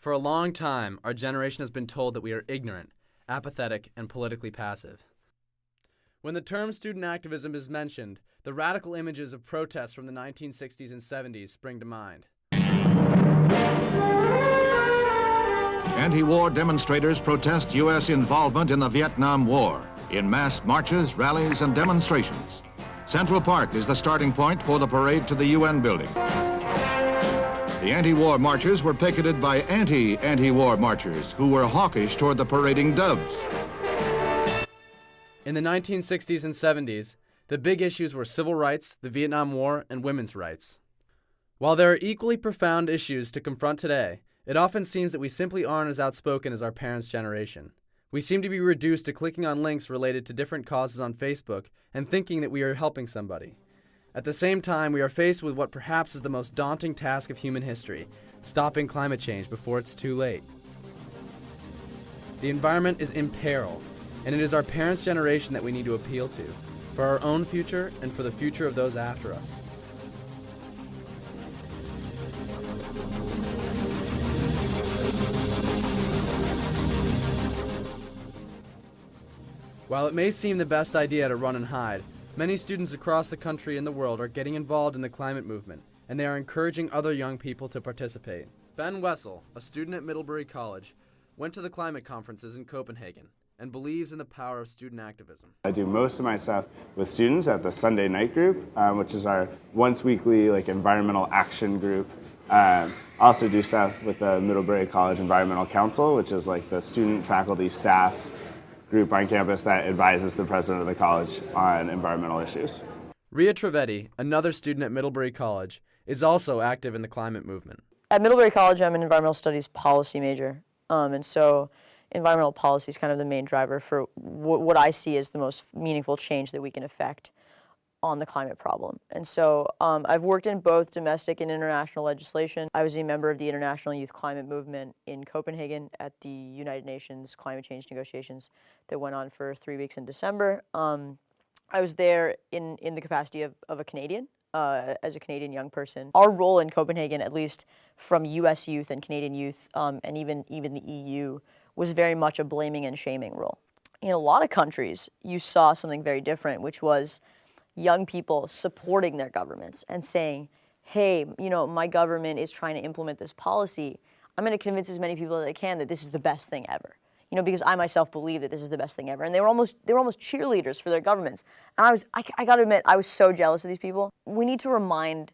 For a long time, our generation has been told that we are ignorant, apathetic, and politically passive. When the term student activism is mentioned, the radical images of protests from the 1960s and 70s spring to mind. Anti-war demonstrators protest U.S. involvement in the Vietnam War in mass marches, rallies, and demonstrations. Central Park is the starting point for the parade to the UN building. The anti-war marchers were picketed by anti-war marchers who were hawkish toward the parading doves. In the 1960s and 70s, the big issues were civil rights, the Vietnam War, and women's rights. While there are equally profound issues to confront today, it often seems that we simply aren't as outspoken as our parents' generation. We seem to be reduced to clicking on links related to different causes on Facebook and thinking that we are helping somebody. At the same time, we are faced with what perhaps is the most daunting task of human history, stopping climate change before it's too late. The environment is in peril, and it is our parents' generation that we need to appeal to, for our own future and for the future of those after us. While it may seem the best idea to run and hide, many students across the country and the world are getting involved in the climate movement, and they are encouraging other young people to participate. Ben Wessel, a student at Middlebury College, went to the climate conferences in Copenhagen and believes in the power of student activism. I do most of my stuff with students at the Sunday night group, which is our once weekly environmental action group. I also do stuff with the Middlebury College Environmental Council, which is the student, faculty, staff group on campus that advises the president of the college on environmental issues. Rhea Trivedi, another student at Middlebury College, is also active in the climate movement. At Middlebury College, I'm an environmental studies policy major, and so environmental policy is kind of the main driver for what I see as the most meaningful change that we can affect on the climate problem. And so I've worked in both domestic and international legislation. I was a member of the International Youth Climate Movement in Copenhagen at the United Nations climate change negotiations that went on for 3 weeks in December. I was there in the capacity of a Canadian, as a Canadian young person. Our role in Copenhagen, at least from US youth and Canadian youth, and even the EU, was very much a blaming and shaming role. In a lot of countries, you saw something very different, which was young people supporting their governments and saying, hey, my government is trying to implement this policy. I'm going to convince as many people as I can that this is the best thing ever. Because I myself believe that this is the best thing ever. And they were almost cheerleaders for their governments. And I got to admit, I was so jealous of these people. We need to remind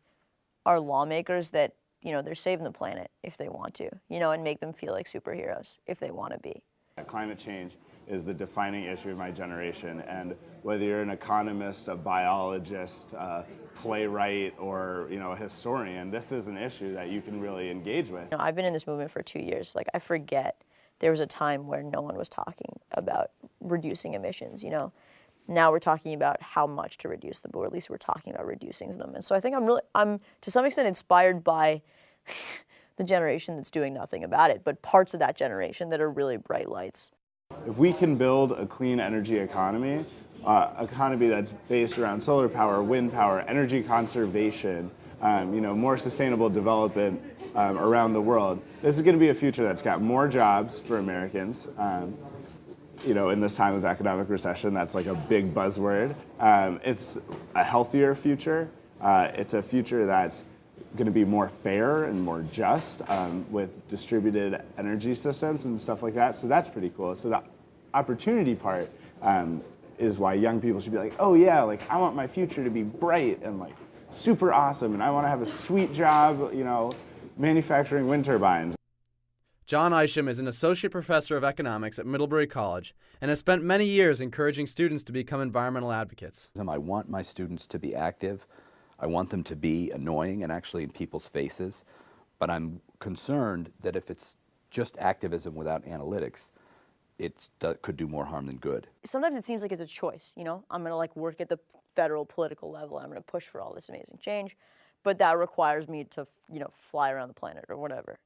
our lawmakers that, they're saving the planet if they want to, and make them feel like superheroes if they want to be. Climate change is the defining issue of my generation, and whether you're an economist, a biologist, a playwright, or a historian, this is an issue that you can really engage with. I've been in this movement for 2 years. I forget there was a time where no one was talking about reducing emissions. Now we're talking about how much to reduce them, but at least we're talking about reducing them. And so I think I'm to some extent inspired by the generation that's doing nothing about it, but parts of that generation that are really bright lights. If we can build a clean energy economy that's based around solar power, wind power, energy conservation, more sustainable development around the world, this is going to be a future that's got more jobs for Americans. In this time of economic recession, that's a big buzzword. It's a healthier future. It's a future that's going to be more fair and more just with distributed energy systems and stuff like that. So that's pretty cool. So the opportunity part is why young people should be like, oh yeah, I want my future to be bright and super awesome, and I want to have a sweet job, manufacturing wind turbines. John Iseman is an associate professor of economics at Middlebury College and has spent many years encouraging students to become environmental advocates. I want my students to be active. I want them to be annoying and actually in people's faces, but I'm concerned that if it's just activism without analytics, it could do more harm than good. Sometimes it seems like it's a choice, I'm going to work at the federal political level and I'm going to push for all this amazing change, but that requires me to, fly around the planet or whatever.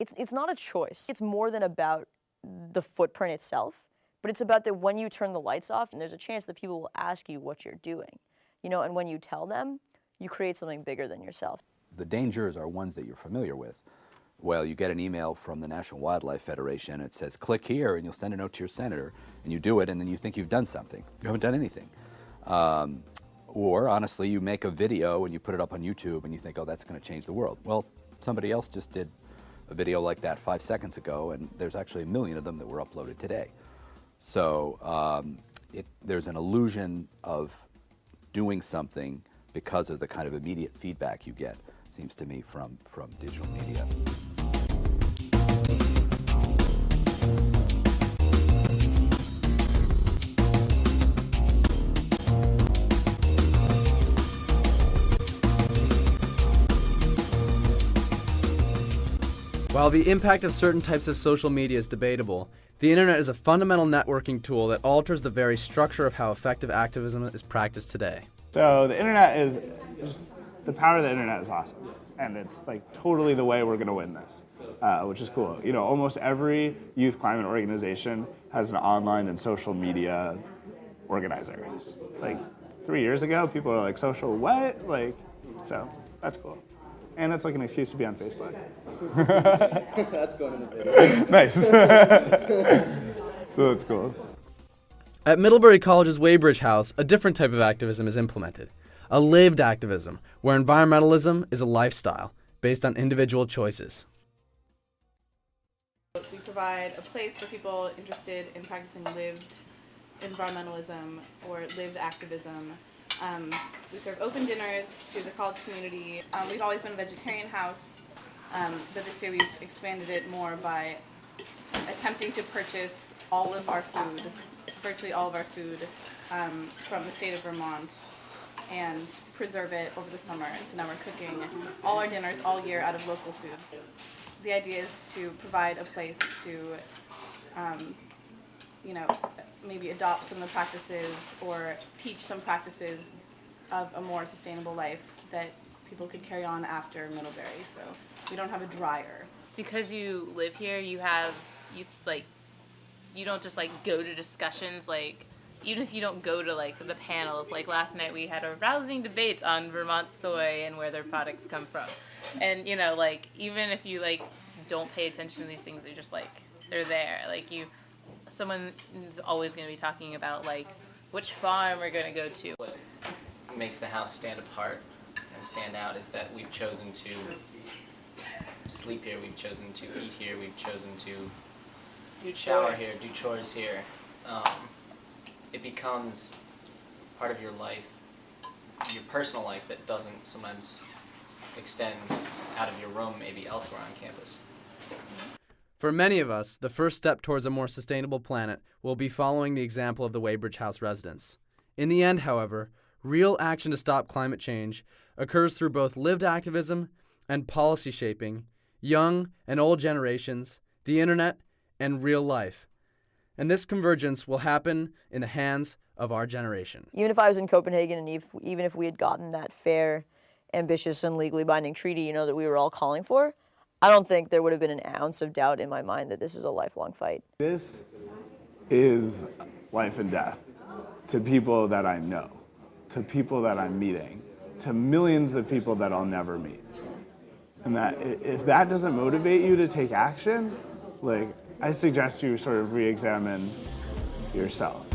It's not a choice. It's more than about the footprint itself, but it's about that when you turn the lights off, and there's a chance that people will ask you what you're doing, and when you tell them, you create something bigger than yourself. The dangers are ones that you're familiar with. Well, you get an email from the National Wildlife Federation. It says, click here, and you'll send a note to your senator, and you do it, and then you think you've done something. You haven't done anything. Or, honestly, you make a video, and you put it up on YouTube, and you think, oh, that's going to change the world. Well, somebody else just did a video like that 5 seconds ago, and there's actually 1 million of them that were uploaded today. So there's an illusion of doing something because of the kind of immediate feedback you get, seems to me, from digital media. While the impact of certain types of social media is debatable, the internet is a fundamental networking tool that alters the very structure of how effective activism is practiced today. So the internet is just, the power of the internet is awesome. And it's like totally the way we're going to win this, which is cool. You know, almost every youth climate organization has an online and social media organizer. Like 3 years ago, people were like, social what? Like, so that's cool. And it's like an excuse to be on Facebook. That's going in the video. Nice. So that's cool. At Middlebury College's Weighbridge House, a different type of activism is implemented. A lived activism, where environmentalism is a lifestyle based on individual choices. We provide a place for people interested in practicing lived environmentalism or lived activism. We serve open dinners to the college community. We've always been a vegetarian house, but this year we've expanded it more by attempting to purchase all of our food, virtually all of our food, from the state of Vermont and preserve it over the summer. And so now we're cooking all our dinners all year out of local foods. The idea is to provide a place to, maybe adopt some of the practices or teach some practices of a more sustainable life that people could carry on after Middlebury. So we don't have a dryer. Because you live here, you don't just go to discussions, even if you don't go to the panels. Like last night we had a rousing debate on Vermont soy and where their products come from. And even if you don't pay attention to these things, they're just they're there. Someone is always going to be talking about which farm we're going to go to. What makes the house stand apart and stand out is that we've chosen to sleep here, we've chosen to eat here, we've chosen to shower here, do chores here. It becomes part of your life, your personal life, that doesn't sometimes extend out of your room, maybe elsewhere on campus. For many of us, the first step towards a more sustainable planet will be following the example of the Weighbridge House residents. In the end, however, real action to stop climate change occurs through both lived activism and policy shaping, young and old generations, the internet, and real life. And this convergence will happen in the hands of our generation. Even if I was in Copenhagen and even if we had gotten that fair, ambitious, and legally binding treaty, that we were all calling for, I don't think there would have been an ounce of doubt in my mind that this is a lifelong fight. This is life and death to people that I know, to people that I'm meeting, to millions of people that I'll never meet. And that if that doesn't motivate you to take action, I suggest you sort of re-examine yourself.